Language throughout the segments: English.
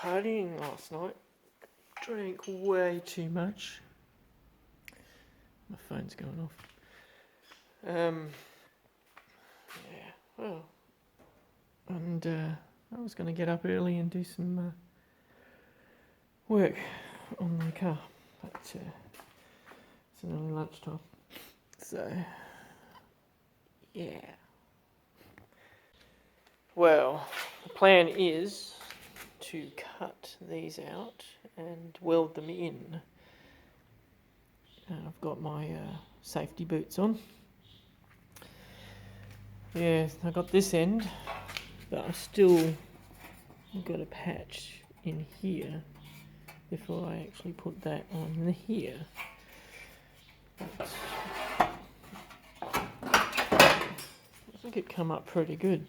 partying last night. Drank way too much. My phone's going off. Yeah, well, and I was going to get up early and do some work on my car, but it's only lunchtime, so yeah. Well, the plan is to cut these out and weld them in. And I've got my safety boots on. Yeah, I got this end, but I've still got a patch in here before I actually put that on here. But I think it come up pretty good.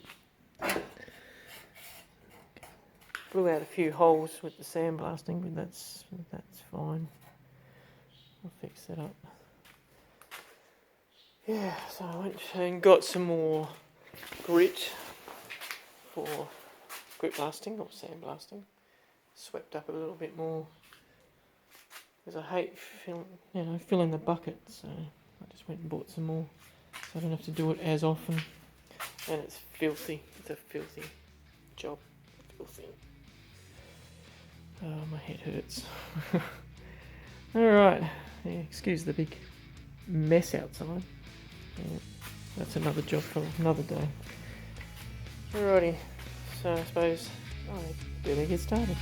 Blew out a few holes with the sandblasting, but that's fine. I'll fix that up. Yeah, so I went and got some more grit for grit blasting or sandblasting. Swept up a little bit more because I hate filling the bucket, so I just went and bought some more so I don't have to do it as often. And it's filthy. It's a filthy job. Filthy. Oh, my head hurts. Alright, yeah, excuse the big mess outside. Yeah, that's another job for another day. Alrighty, so I suppose I better get started.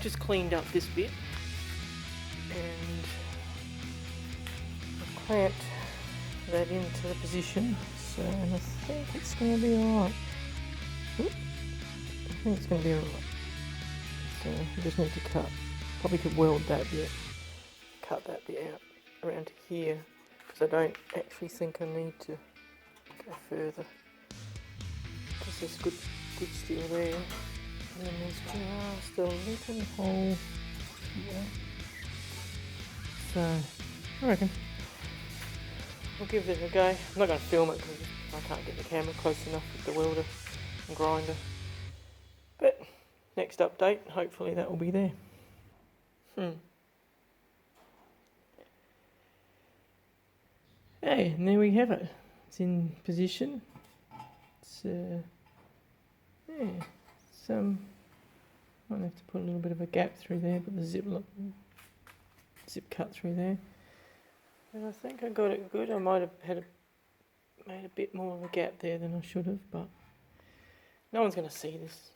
Just cleaned up this bit and I've clamped that into the position, so and I think it's going to be alright. I think it's going to be alright. So I just need to cut. Probably could weld that bit, cut that bit out around to here, because I don't actually think I need to go further, because there's good steel there. And then there's just a little hole here. So, I reckon I'll give this a go. I'm not going to film it because I can't get the camera close enough with the welder and grinder. But, next update, hopefully that will be there. Hey, and there we have it. It's in position. It's, yeah. Might have to put a little bit of a gap through there, but the zip cut through there. And I think I got it good. I might have made a bit more of a gap there than I should have, but no one's going to see this.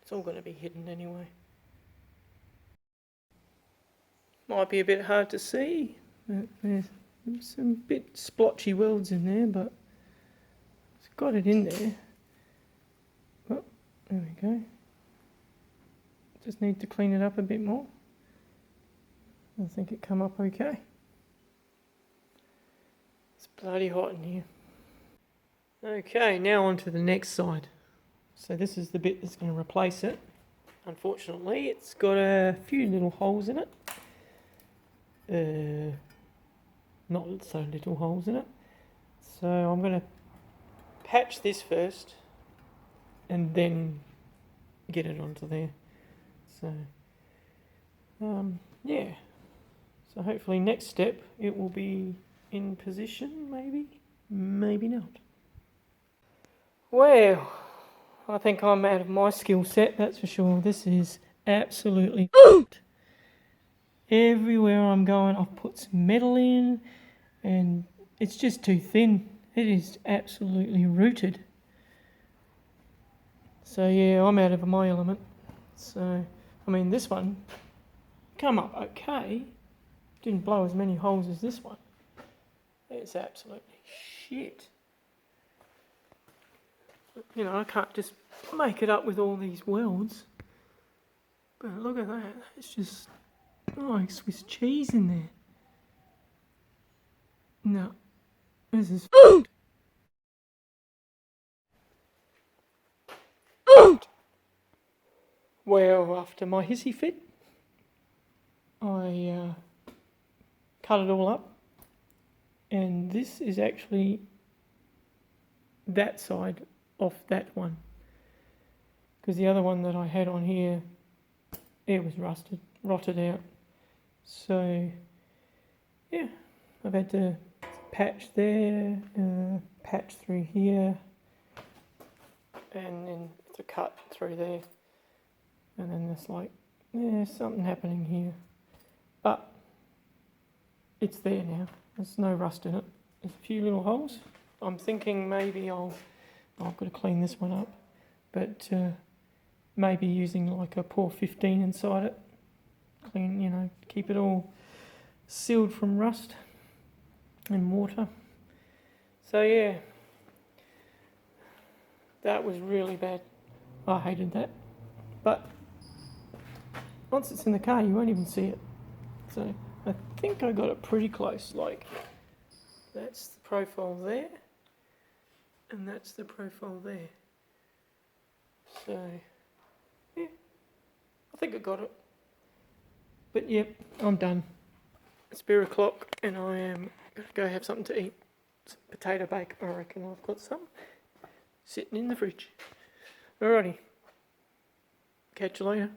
It's all going to be hidden anyway. Might be a bit hard to see. There's some bit splotchy welds in there, but it's got it in there. Oh, there we go. Just need to clean it up a bit more. I think it come up okay. It's bloody hot in here. Okay, now on to the next side. So this is the bit that's going to replace it. Unfortunately, it's got a few little holes in it. Not so little holes in it. So I'm going to patch this first and then get it onto there. So yeah, so hopefully next step it will be in position, maybe not. Well, I think I'm out of my skill set, that's for sure. This is absolutely everywhere I'm going I've put some metal in and it's just too thin. It is absolutely rooted. So yeah, I'm out of my element. So, I mean, this one come up okay. Didn't blow as many holes as this one. It's absolutely shit. You know, I can't just make it up with all these welds. But look at that. It's just like Swiss cheese in there. No, this is well, after my hissy fit, I cut it all up, and this is actually that side off that one, because the other one that I had on here, it was rotted out. So yeah, I've had to patch there, patch through here, and then it's a cut through there, and then there's like, yeah, something happening here, but it's there now. There's no rust in it. There's a few little holes. I'm thinking maybe I've got to clean this one up, but maybe using like a pour 15 inside it, clean, you know, keep it all sealed from rust and water. So yeah, that was really bad. I hated that, but once it's in the car you won't even see it. So I think I got it pretty close. Like, that's the profile there, and that's the profile there. So yeah, I think I got it. But yep, I'm done. It's beer o'clock and I am going to go have something to eat. Some potato bake, I reckon I've got some sitting in the fridge. Alrighty, catch you later.